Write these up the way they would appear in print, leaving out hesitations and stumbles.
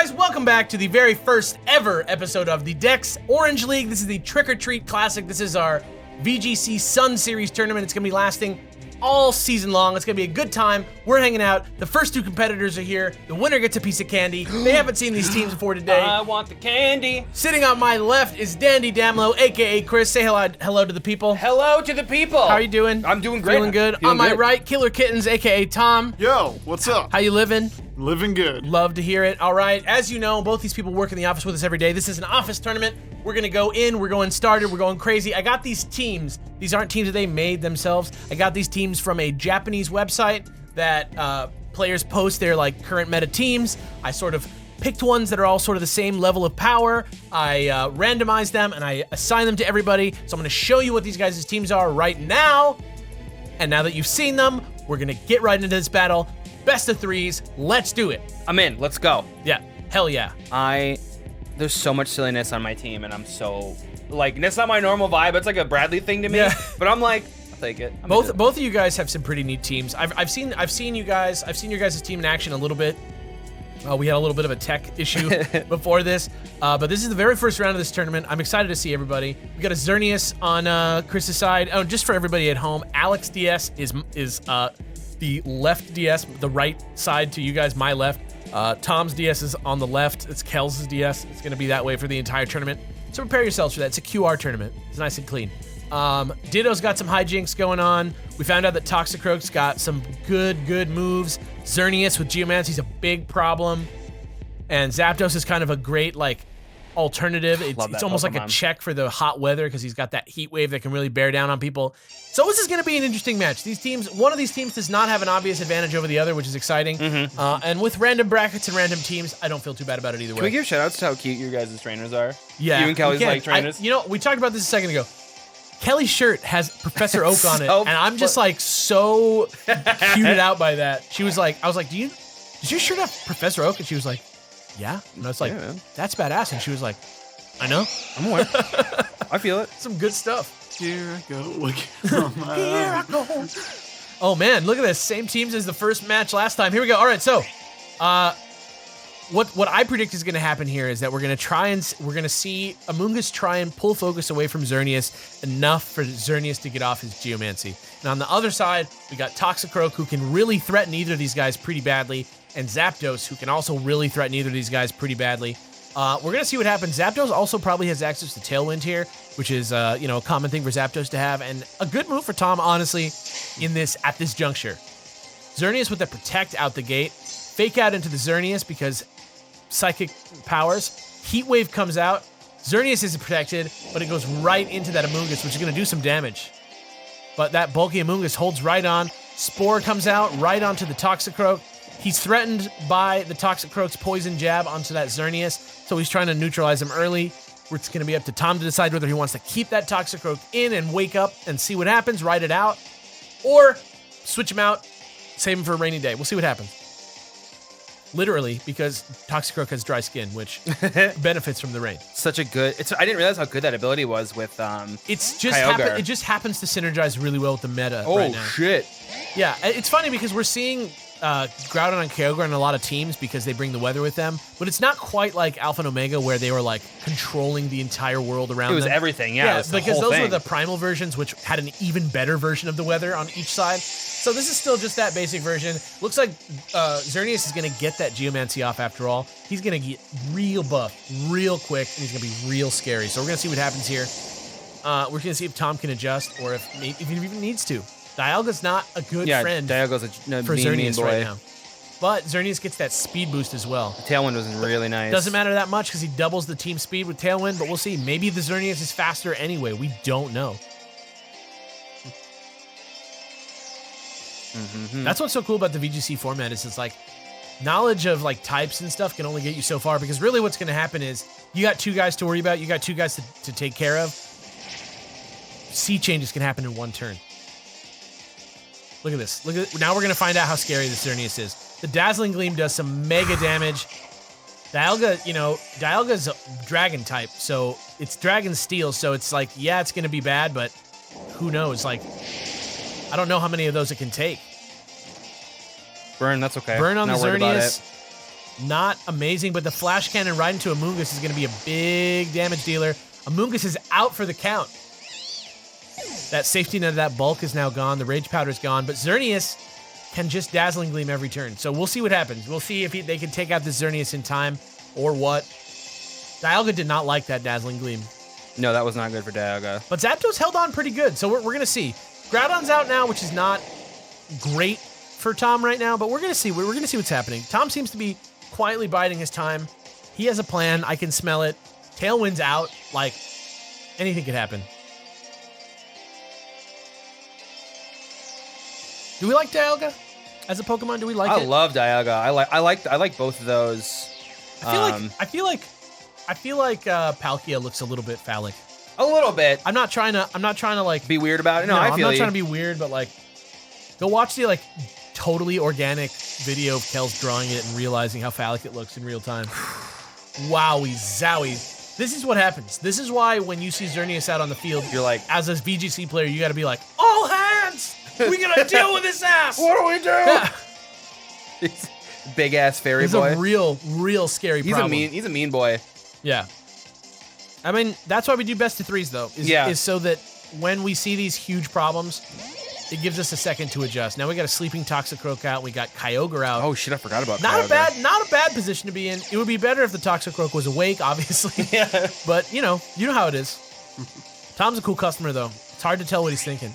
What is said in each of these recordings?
guys, welcome back to the very first ever episode of the Dex Orange League. This is the Trick or Treat Classic. This is our VGC Sun Series tournament. It's gonna be lasting all season long. It's gonna be a good time. We're hanging out. The first two competitors are here. The winner gets a piece of candy. They haven't seen these teams before today. I want the candy. Sitting on my left is DandyDamlo, aka Chris. Say hello to the people. Hello to the people. How are you doing? I'm doing great. Feeling good. Feeling on my good. right, Killer Kittens, aka Tom. Yo, what's up? How you living? Living good. Love to hear it. All right, as you know, both these people work in the office with us every day. This is an office tournament. We're gonna go in, we're going started, we're going crazy. I got these teams. These aren't teams that they made themselves. I got these teams from a Japanese website that players post their like current meta teams. I sort of picked ones that are all sort of the same level of power. I randomized them and I assigned them to everybody. So I'm gonna show you what these guys' teams are right now. And now that you've seen them, we're gonna get right into this battle. Best of threes, let's do it. I'm in. Let's go. Yeah, hell yeah. There's so much silliness on my team, and I'm so like that's not my normal vibe. It's like a Bradley thing to me. Yeah. But I'm like, I'll take it. Both of you guys have some pretty neat teams. I've seen your guys' team in action a little bit. We had a little bit of a tech issue before this, but this is the very first round of this tournament. I'm excited to see everybody. We got a Xerneas on Chris's side. Oh, just for everybody at home, Alex DS is the left DS, the right side to you guys, my left. Tom's DS is on the left. It's Kels' DS. It's going to be that way for the entire tournament. So prepare yourselves for that. It's a QR tournament. It's nice and clean. Ditto's got some hijinks going on. We found out that Toxicroak's got some good moves. Xerneas with Geomancy's a big problem. And Zapdos is kind of a great, like, alternative. It's almost like a check for the hot weather because he's got that heat wave that can really bear down on people. So this is going to be an interesting match. These teams, one of these teams does not have an obvious advantage over the other, which is exciting. And with random brackets and random teams, I don't feel too bad about it either way. Can we give shout outs to how cute your guys' trainers are? Yeah. You and Kelly's like trainers? We talked about this a second ago. Kelly's shirt has Professor Oak on it, and I'm just like so cuted out by that. She was like, I was like, does your shirt have Professor Oak? And she was like, yeah. And I was like, yeah, that's badass. And she was like, I know. I'm aware. I feel it. Some good stuff. Here I go. Look. Here I go. Oh man, look at this. Same teams as the first match last time. Here we go. All right, so what I predict is going to happen here is that we're going to see Amoonguss try and pull focus away from Xerneas enough for Xerneas to get off his Geomancy. And on the other side, we got Toxicroak, who can really threaten either of these guys pretty badly, and Zapdos, who can also really threaten either of these guys pretty badly. We're going to see what happens. Zapdos also probably has access to Tailwind here, which is a common thing for Zapdos to have, and a good move for Tom, honestly, at this juncture. Xerneas with the Protect out the gate, Fake Out into the Xerneas because Psychic powers. Heat Wave comes out. Xerneas isn't protected, but it goes right into that Amoonguss, which is going to do some damage. But that bulky Amoonguss holds right on. Spore comes out right onto the Toxicroak. He's threatened by the Toxicroak's poison jab onto that Xerneas, so he's trying to neutralize him early. It's going to be up to Tom to decide whether he wants to keep that Toxicroak in and wake up and see what happens, ride it out, or switch him out, save him for a rainy day. We'll see what happens. Literally, because Toxicroak has dry skin, which benefits from the rain. Such a good. I didn't realize how good that ability was with. It just happens to synergize really well with the meta right now. Oh shit! Yeah, it's funny because we're seeing Groudon and Kyogre on a lot of teams because they bring the weather with them, but it's not quite like Alpha and Omega where they were like controlling the entire world around them. It was everything, yeah. Because those were the primal versions, which had an even better version of the weather on each side. So this is still just that basic version. Looks like Xerneas is going to get that Geomancy off after all. He's going to get real buff real quick, and he's going to be real scary. So we're going to see what happens here. We're going to see if Tom can adjust or if he even needs to. Dialga's not a good friend for Xerneas right now. But Xerneas gets that speed boost as well. The Tailwind was really nice. Doesn't matter that much because he doubles the team speed with Tailwind, but we'll see. Maybe the Xerneas is faster anyway. We don't know. That's what's so cool about the VGC format is it's like knowledge of like types and stuff can only get you so far because really what's going to happen is you got two guys to worry about. You got two guys to take care of. Sea changes can happen in one turn. Look at this. Now we're going to find out how scary this Xerneas is. The Dazzling Gleam does some mega damage. Dialga's a dragon type, so it's Dragon Steel, so it's like, yeah, it's going to be bad, but who knows? Like, I don't know how many of those it can take. Burn, that's okay. Burn on the Xerneas. Not amazing, but the flash cannon right into Amoonguss is going to be a big damage dealer. Amoonguss is out for the count. That safety net of that bulk is now gone. The Rage Powder is gone, but Xerneas can just Dazzling Gleam every turn. So we'll see what happens. We'll see if they can take out the Xerneas in time or what. Dialga did not like that Dazzling Gleam. No, that was not good for Dialga. But Zapdos held on pretty good, so we're going to see. Groudon's out now, which is not great for Tom right now, but we're going to see. We're going to see what's happening. Tom seems to be quietly biding his time. He has a plan. I can smell it. Tailwind's out. Like, anything could happen. Do we like Dialga as a Pokemon? Do we like it? I love Dialga. I like both of those. I feel like Palkia looks a little bit phallic. A little bit. I'm not trying to like be weird about it. No, I feel I'm not you. trying to be weird, but like, go watch the like totally organic video of Kels drawing it and realizing how phallic it looks in real time. Wowie zowie. This is what happens. This is why when you see Xerneas out on the field, you're like, as a VGC player, you got to be like, all hands. We gotta deal with his ass. What do we do? Yeah. Big ass fairy He's boy. a real scary problem. He's a mean boy. Yeah. I mean, that's why we do best of threes, though. Is so that when we see these huge problems, it gives us a second to adjust. Now we got a sleeping Toxicroak out. We got Kyogre out. Oh shit, I forgot about Kyogre. Not a bad position to be in. It would be better if the Toxicroak was awake, obviously. Yeah. But you know how it is. Tom's a cool customer, though. It's hard to tell what he's thinking.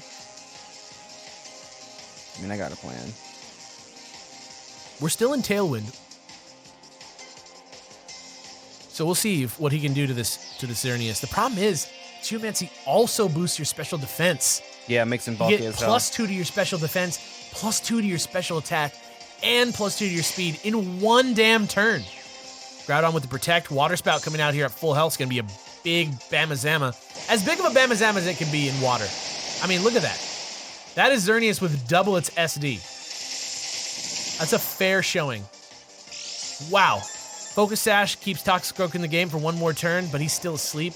I mean, I got a plan. We're still in Tailwind. So we'll see what he can do to this Xerneas. The problem is, Geomancy also boosts your special defense. Yeah, makes him bulky You get as hell. +2 to your special defense, +2 to your special attack, and +2 to your speed in one damn turn. Groudon with the Protect. Water Spout coming out here at full health is going to be a big Bamazama. As big of a Bamazama as it can be in water. I mean, look at that. That is Xerneas with double its SD. That's a fair showing. Wow. Focus Sash keeps Toxicroak in the game for one more turn, but he's still asleep.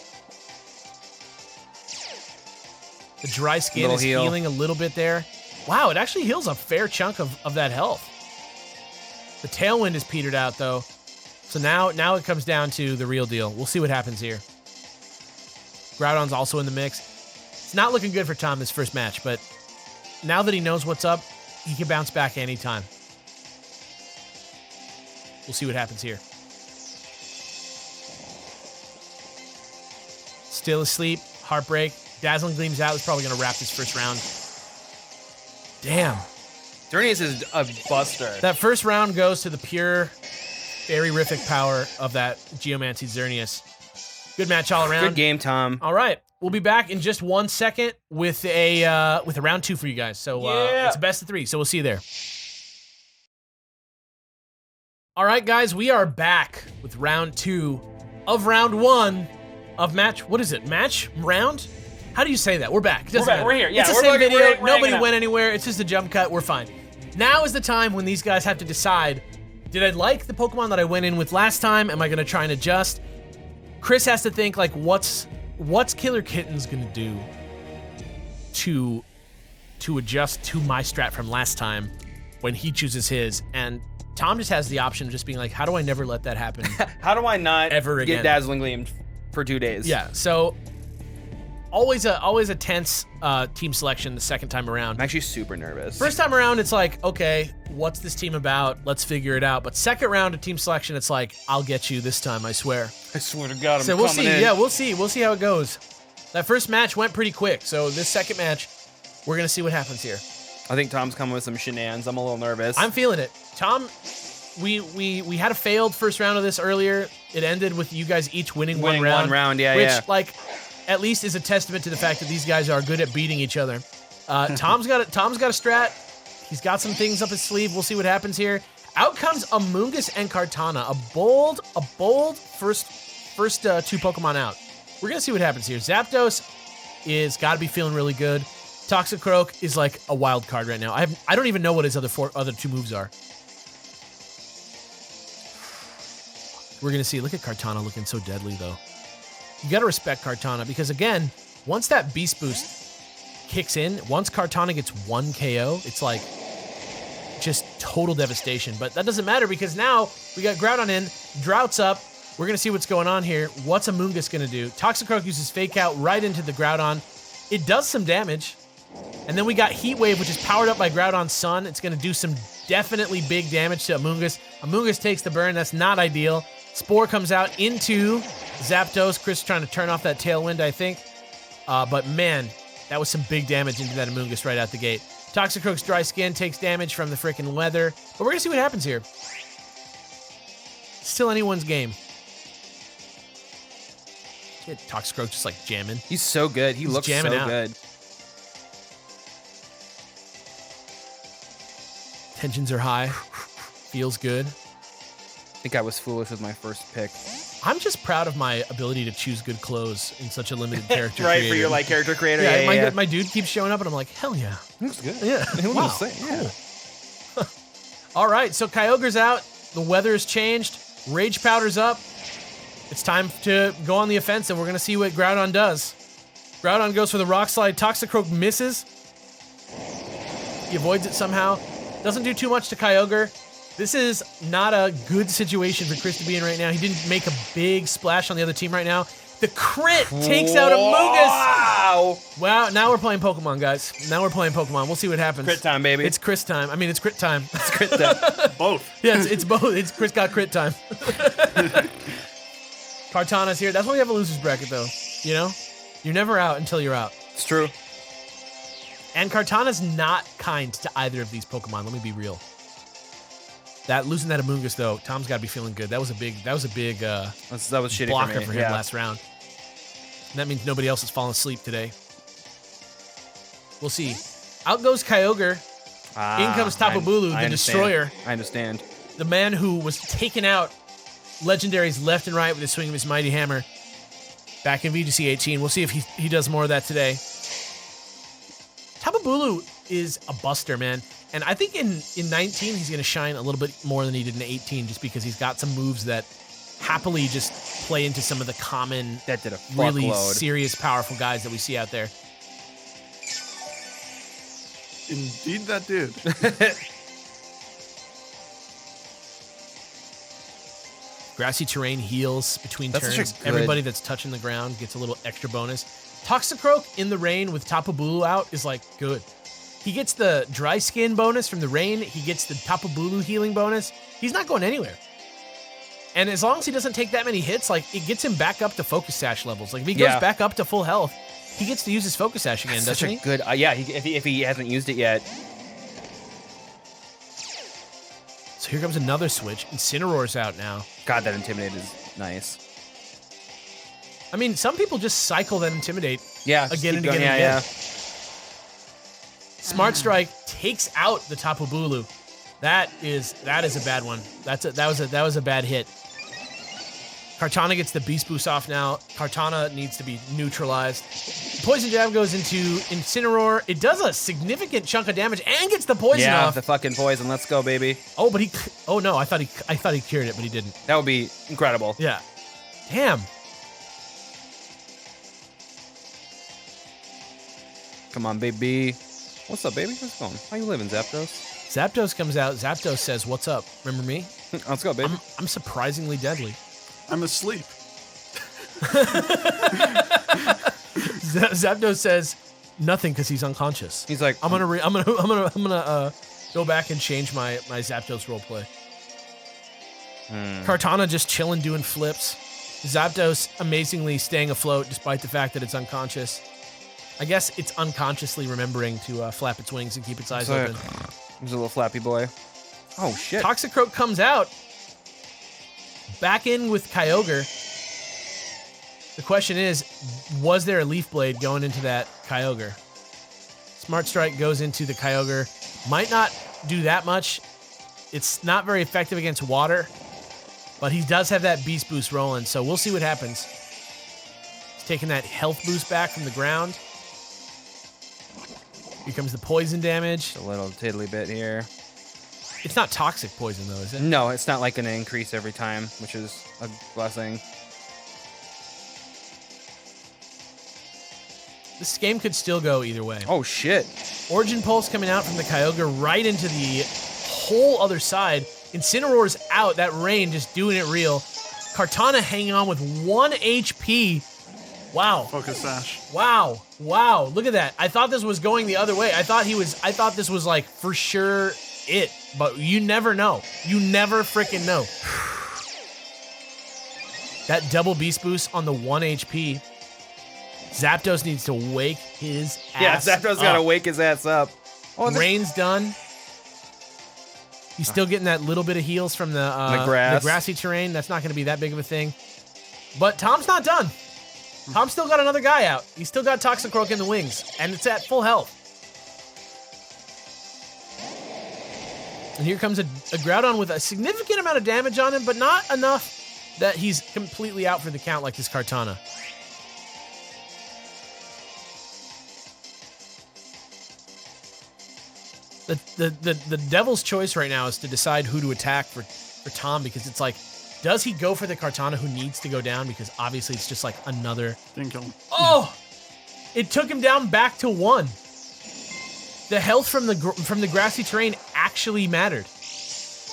The dry skin is healing a little bit there. Wow, it actually heals a fair chunk of that health. The Tailwind is petered out, though. So now it comes down to the real deal. We'll see what happens here. Groudon's also in the mix. It's not looking good for Tom this first match, but now that he knows what's up, he can bounce back anytime. We'll see what happens here. Still asleep. Heartbreak. Dazzling Gleam's out. It's probably going to wrap this first round. Damn. Xerneas is a buster. That first round goes to the pure fairy-rific power of that Geomancy Xerneas. Good match all around. Good game, Tom. All right. We'll be back in just 1 second with a round 2 for you guys. So it's a best of 3. So we'll see you there. All right, guys, we are back with round 2 of round 1 of match. What is it? Match? Round? How do you say that? We're back. We're back. We're here. Yeah, it's the same video. Nobody went anywhere. It's just a jump cut. We're fine. Now is the time when these guys have to decide, did I like the Pokemon that I went in with last time? Am I going to try and adjust? Chris has to think, like, what's Killer Kittens going to do to adjust to my strat from last time when he chooses his? And Tom just has the option of just being like, how do I never let that happen? How do I not ever again get Dazzling Gleam for 2 days? Yeah, so always a tense team selection the second time around. I'm actually super nervous. First time around, it's like, okay, what's this team about? Let's figure it out. But second round of team selection, it's like, I'll get you this time, I swear. I swear to God, So we'll see. Yeah, we'll see. We'll see how it goes. That first match went pretty quick. So this second match, we're gonna see what happens here. I think Tom's coming with some shenanigans. I'm a little nervous. I'm feeling it. Tom, we had a failed first round of this earlier. It ended with you guys each winning one round. Which, like, at least is a testament to the fact that these guys are good at beating each other. Tom's got a strat. He's got some things up his sleeve. We'll see what happens here. Out comes Amoonguss and Kartana. A bold first 2 Pokemon out. We're gonna see what happens here. Zapdos is gotta be feeling really good. Toxicroak is like a wild card right now. I don't even know what his other 2 moves are. We're gonna see. Look at Kartana looking so deadly though. You gotta respect Kartana because again, once that Beast Boost kicks in, once Kartana gets 1 KO, it's like just total devastation. But that doesn't matter because now we got Groudon in, Drought's up. We're going to see what's going on here. What's Amoonguss going to do? Toxicroak uses Fake Out right into the Groudon. It does some damage. And then we got Heat Wave, which is powered up by Groudon's Sun. It's going to do some definitely big damage to Amoonguss. Amoonguss takes the burn. That's not ideal. Spore comes out into Zapdos. Chris trying to turn off that Tailwind, I think. But man, that was some big damage into that Amoonguss right out the gate. Toxicroak's Dry Skin takes damage from the freaking weather. But we're going to see what happens here. Still anyone's game. Toxicroak just like jamming. He's so good. He looks so good. Tensions are high. Feels good. I think I was foolish with my first pick. I'm just proud of my ability to choose good clothes in such a limited character right, creator. for your like character creator. Yeah, my dude keeps showing up and I'm like, hell yeah. Looks good. Yeah. Wow. Cool. All right, so Kyogre's out. The weather has changed. Rage Powder's up. It's time to go on the offensive. We're going to see what Groudon does. Groudon goes for the Rock Slide. Toxicroak misses. He avoids it somehow. Doesn't do too much to Kyogre. This is not a good situation for Chris to be in right now. He didn't make a big splash on the other team right now. The crit takes out Amoonguss. Wow, now we're playing Pokemon, guys. Now we're playing Pokemon. We'll see what happens. Crit time, baby. It's Chris time. I mean, it's crit time. It's crit time. Both. Yeah, it's both. It's Chris got crit time. Kartana's here. That's why we have a loser's bracket, though. You know? You're never out until you're out. It's true. And Kartana's not kind to either of these Pokemon. Let me be real. Losing that Amoonguss, though, Tom's got to be feeling good. That was a big that was shitty blocker for him last round. And that means nobody else has fallen asleep today. We'll see. Out goes Kyogre. In comes Tapu Bulu, the destroyer. I understand. The man who was taking out legendaries left and right with the swing of his mighty hammer. Back in VGC 18. We'll see if he does more of that today. Tapu Bulu is a buster, man. And I think in 19, he's going to shine a little bit more than he did in 18 just because he's got some moves that happily just play into some of the common, that did a really fuckload. serious, powerful guys that we see out there. Indeed, that did. Grassy terrain heals between That's turns. such a good- Everybody that's touching the ground gets a little extra bonus. Toxicroak in the rain with Tapu Bulu out is like good. He gets the dry skin bonus from the rain. He gets the Tapu Bulu healing bonus. He's not going anywhere. And as long as he doesn't take that many hits, like it gets him back up to Focus Sash levels. Like if he goes back up to full health, he gets to use his Focus Sash again, doesn't he? Good. If he hasn't used it yet. So here comes another switch. Incineroar's out now. God, that Intimidate is nice. I mean, some people just cycle that Intimidate Yeah. again and keep again going. and Yeah, again. Smart Strike takes out the Tapu Bulu. That is a bad one. That was a bad hit. Kartana gets the Beast Boost off now. Kartana needs to be neutralized. Poison Jab goes into Incineroar. It does a significant chunk of damage and gets the poison Yeah, off. the fucking poison. Let's go, baby. Oh, but oh no, I thought he cured it, but he didn't. That would be incredible. Yeah. Damn. Come on, baby. What's up, baby? How's it going? How you living, Zapdos? Zapdos comes out. Zapdos says, "What's up? Remember me? Let's go, baby. I'm surprisingly deadly." I'm asleep. Zapdos says nothing because he's unconscious. He's like, I'm gonna go back and change my Zapdos roleplay. Kartana just chilling, doing flips. Zapdos amazingly staying afloat despite the fact that it's unconscious. I guess it's unconsciously remembering to flap its wings and keep its eyes open. He's a little flappy boy. Oh shit! Toxicroak comes out. Back in with Kyogre. The question is, was there a Leaf Blade going into that Kyogre? Smart Strike goes into the Kyogre. Might not do that much. It's not very effective against water, but he does have that Beast Boost rolling, so we'll see what happens. He's taking that health boost back from the ground. Here comes the poison damage. Just a little tiddly bit here. It's not toxic poison, though, is it? No, it's not like going to increase every time, which is a blessing. This game could still go either way. Oh, shit. Origin Pulse coming out from the Kyogre right into the whole other side. Incineroar's out. That rain just doing it real. Kartana hanging on with 1 HP. Wow. Focus Sash. Wow. Wow. Look at that. I thought this was going the other way. I thought this was like for sure it, but you never know. You never freaking know. That double beast boost on the 1 HP. Zapdos needs to wake his ass Yeah, Zapdos up. gotta wake his ass up. Oh, Rain's done. He's still getting that little bit of heals from the grass. grassy terrain. That's not going to be that big of a thing. But Tom's not done. Tom's still got another guy out. He's still got Toxicroak in the wings, and it's at full health. And here comes a Groudon with a significant amount of damage on him, but not enough that he's completely out for the count like this Kartana. The devil's choice right now is to decide who to attack for Tom, because it's like, does he go for the Kartana who needs to go down? Because obviously it's just like another. Didn't kill him. Oh, it took him down back to 1. The health from the grassy terrain actually mattered.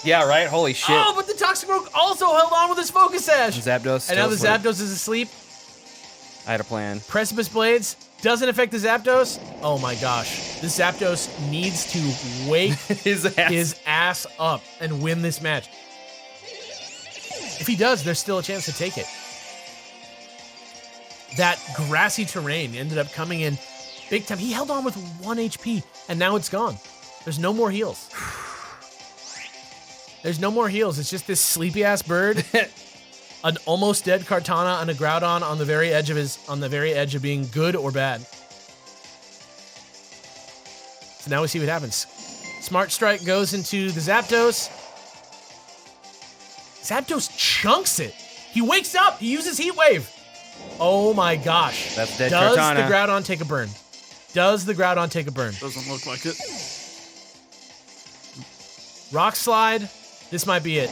Yeah, right? Holy shit. Oh, but the Toxicroak also held on with his Focus Sash. Zapdos. And now the still asleep. Zapdos is asleep. I had a plan. Precipice Blades doesn't affect the Zapdos. Oh my gosh. This Zapdos needs to wake his ass up and win this match. If he does, there's still a chance to take it. That grassy terrain ended up coming in big time. He held on with 1 HP, and now it's gone. There's no more heals. There's no more heals. It's just this sleepy-ass bird, an almost dead Kartana, and a Groudon on the very edge of being good or bad. So now we see what happens. Smart Strike goes into the Zapdos. Zapdos chunks it. He wakes up. He uses Heat Wave. Oh my gosh. That's dead Does Kartana. the Groudon take a burn? Does the Groudon take a burn? Doesn't look like it. Rock Slide. This might be it.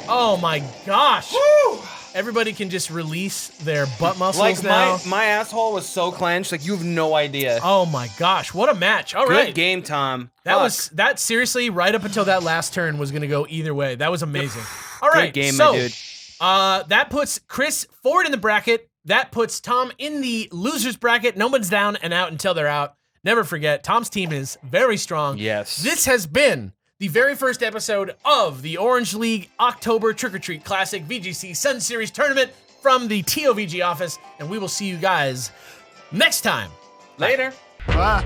Oh my gosh. Woo! Everybody can just release their butt muscles Like, now. my asshole was so clenched, like, you have no idea. Oh my gosh. What a match. All right. Good game, Tom. That seriously, right up until that last turn was going to go either way. That was amazing. All right. Good game, so, my dude. That puts Chris forward in the bracket. That puts Tom in the losers bracket. No one's down and out until they're out. Never forget, Tom's team is very strong. Yes. This has been the very first episode of the Orange League October Trick or Treat Classic VGC Sun Series Tournament from the TOVG office, and we will see you guys next time. Later. Bye.